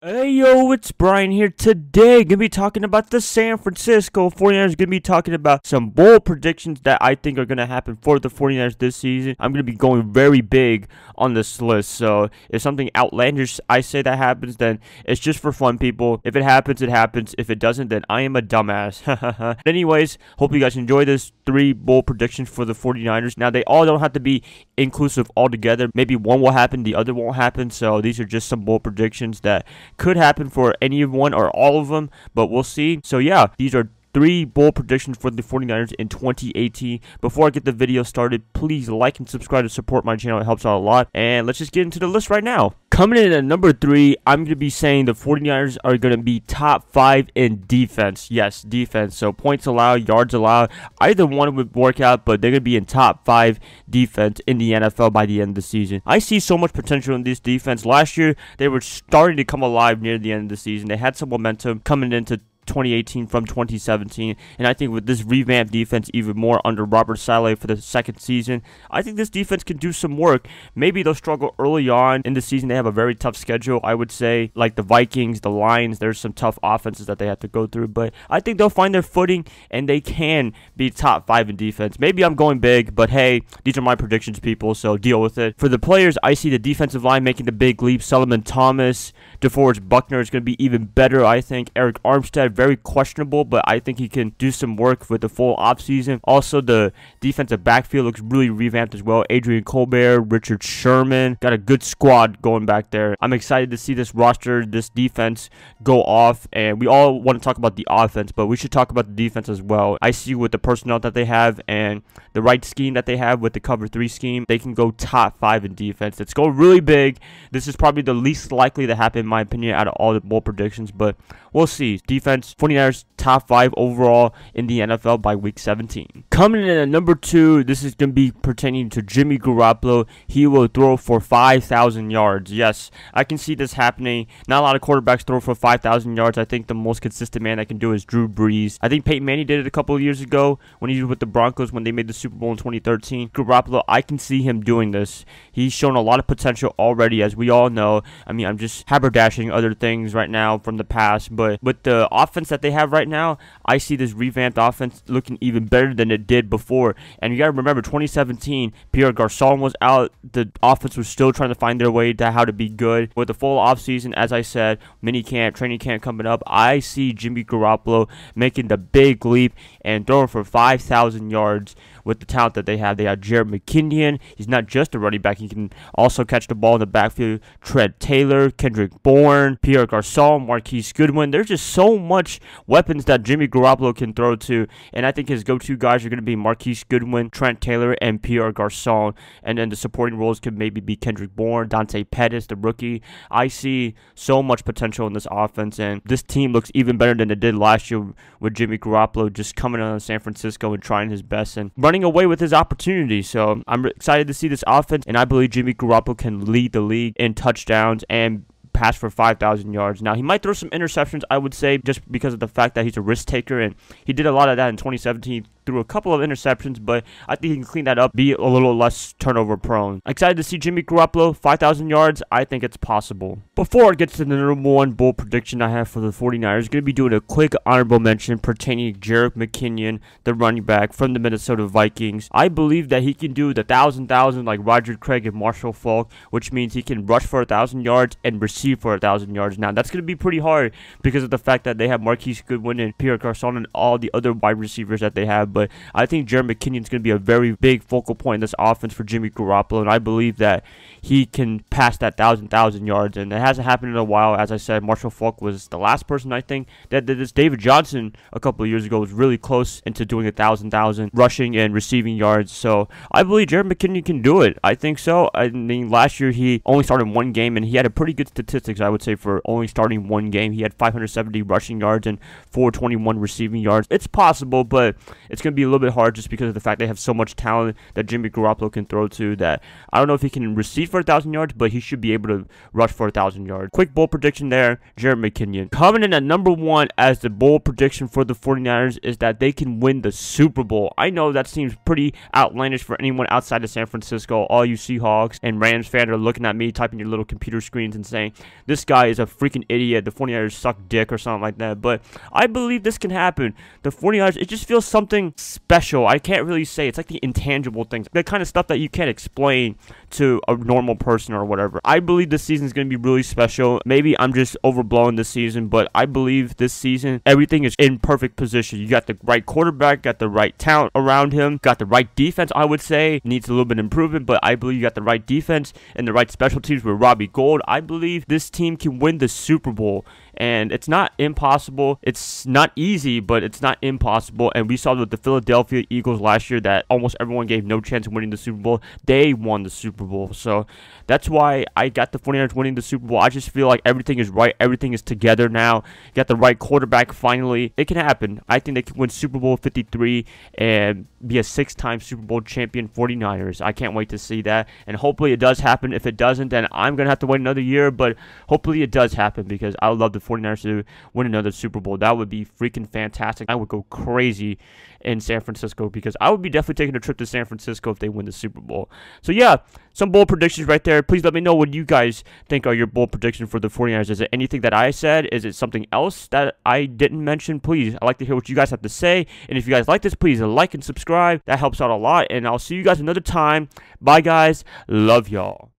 Hey yo, it's Brian here. Today, gonna be talking about the San Francisco 49ers. Gonna be talking about some bold predictions that I think are gonna happen for the 49ers this season. I'm gonna be going very big on this list. So if something outlandish I say that happens, then it's just for fun, people. If it happens, it happens. If it doesn't, then I am a dumbass. Anyways, hope you guys enjoy this 3 bold predictions for the 49ers. Now, they all don't have to be inclusive altogether. Maybe one will happen, the other won't happen. So these are just some bold predictions that could happen for any of one or all of them, but we'll see. So yeah, these are 3 bold predictions for the 49ers in 2018. Before I get the video started, please like and subscribe to support my channel. It helps out a lot. And let's just get into the list right now. Coming in at number 3, I'm going to be saying the 49ers are going to be top 5 in defense. Yes, defense. So points allowed, yards allowed. Either one would work out, but they're going to be in top 5 defense in the NFL by the end of the season. I see so much potential in this defense. Last year, they were starting to come alive near the end of the season. They had some momentum coming into 2018 from 2017, and I think with this revamped defense even more under Robert Saleh for the 2nd season, I think this defense can do some work. Maybe they'll struggle early on in the season. They have a very tough schedule, I would say, like the Vikings, the Lions. There's some tough offenses that they have to go through, but I think they'll find their footing and they can be top 5 in defense. Maybe I'm going big, but hey, these are my predictions, people, so deal with it. For the players, I see the defensive line making the big leap. Solomon Thomas, DeForest Buckner is going to be even better, I think. Eric Armstead, very questionable, but I think he can do some work with the full offseason. Also, the defensive backfield looks really revamped as well. Adrian Colbert, Richard Sherman, got a good squad going back there. I'm excited to see this roster, this defense go off, and we all want to talk about the offense, but we should talk about the defense as well. I see with the personnel that they have and the right scheme that they have with the cover 3 scheme, they can go top 5 in defense. Let's go really big. This is probably the least likely to happen, in my opinion, out of all the bold predictions, but we'll see. Defense, 49ers top 5 overall in the NFL by week 17. Coming in at number 2, this is going to be pertaining to Jimmy Garoppolo. He will throw for 5,000 yards. Yes, I can see this happening. Not a lot of quarterbacks throw for 5,000 yards. I think the most consistent man that can do it is Drew Brees. I think Peyton Manning did it a couple of years ago when he was with the Broncos when they made the Super Bowl in 2013. Garoppolo, I can see him doing this. He's shown a lot of potential already, as we all know. I mean, I'm just haberdashing other things right now from the past, but with the offense that they have right now, I see this revamped offense looking even better than it did before. And you got to remember, 2017, Pierre Garçon was out. The offense was still trying to find their way to how to be good. With the full offseason, as I said, mini camp, training camp coming up, I see Jimmy Garoppolo making the big leap and throwing for 5,000 yards with the talent that they have. They have Jared McKinnon. He's not just a running back. He can also catch the ball in the backfield. Trent Taylor, Kendrick Bourne, Pierre Garçon, Marquise Goodwin. There's just so much weapons that Jimmy Garoppolo can throw to, and I think his go-to guys are going to be Marquise Goodwin, Trent Taylor, and Pierre Garçon, and then the supporting roles could maybe be Kendrick Bourne, Dante Pettis, the rookie. I see so much potential in this offense, and this team looks even better than it did last year with Jimmy Garoppolo just coming on San Francisco and trying his best and running away with his opportunity. So I'm excited to see this offense, and I believe Jimmy Garoppolo can lead the league in touchdowns and pass for 5,000 yards. Now, he might throw some interceptions, I would say, just because of the fact that he's a risk taker, and he did a lot of that in 2017. Threw a couple of interceptions, but I think he can clean that up, be a little less turnover prone. Excited to see Jimmy Garoppolo, 5,000 yards. I think it's possible. Before I get to the number 1 bold prediction I have for the 49ers, going to be doing a quick honorable mention pertaining to Jared McKinnon, the running back from the Minnesota Vikings. I believe that he can do the 1,000 like Roger Craig and Marshall Faulk, which means he can rush for 1,000 yards and receive for 1,000 yards. Now, that's going to be pretty hard because of the fact that they have Marquise Goodwin and Pierre Garçon and all the other wide receivers that they have. But I think Jared McKinnon is going to be a very big focal point in this offense for Jimmy Garoppolo, and I believe that he can pass that 1,000 yards, and it hasn't happened in a while. As I said, Marshall Faulk was the last person, I think, that did this. David Johnson a couple of years ago was really close into doing 1,000 rushing and receiving yards, so I believe Jared McKinnon can do it. I think so. I mean, last year he only started 1 game, and he had a pretty good statistics, I would say, for only starting 1 game. He had 570 rushing yards and 421 receiving yards. It's possible, but it's it's going to be a little bit hard just because of the fact they have so much talent that Jimmy Garoppolo can throw to, that I don't know if he can receive for 1,000 yards, but he should be able to rush for 1,000 yards. Quick bold prediction there, Jared McKinnon. Coming in at number 1 as the bold prediction for the 49ers is that they can win the Super Bowl. I know that seems pretty outlandish for anyone outside of San Francisco. All you Seahawks and Rams fans are looking at me, typing your little computer screens and saying, this guy is a freaking idiot. The 49ers suck dick or something like that. But I believe this can happen. The 49ers, it just feels something special. I can't really say. It's like the intangible things. The kind of stuff that you can't explain to a normal person or whatever. I believe this season is going to be really special. Maybe I'm just overblowing this season, but I believe this season, everything is in perfect position. You got the right quarterback, got the right talent around him, got the right defense, I would say. Needs a little bit of improvement, but I believe you got the right defense and the right special teams with Robbie Gould. I believe this team can win the Super Bowl. And it's not impossible. It's not easy, but it's not impossible. And we saw with the Philadelphia Eagles last year that almost everyone gave no chance of winning the Super Bowl. They won the Super Bowl. So that's why I got the 49ers winning the Super Bowl. I just feel like everything is right. Everything is together now. You got the right quarterback finally. It can happen. I think they can win Super Bowl 53 and be a 6-time Super Bowl champion 49ers. I can't wait to see that. And hopefully it does happen. If it doesn't, then I'm going to have to wait another year. But hopefully it does happen because I would love the 49ers to win another Super Bowl. That would be freaking fantastic. I would go crazy in San Francisco because I would be definitely taking a trip to San Francisco if they win the Super Bowl. So yeah, some bold predictions right there. Please let me know what you guys think are your bold predictions for the 49ers. Is it anything that I said? Is it something else that I didn't mention? Please, I'd like to hear what you guys have to say. And if you guys like this, please like and subscribe. That helps out a lot. And I'll see you guys another time. Bye guys. Love y'all.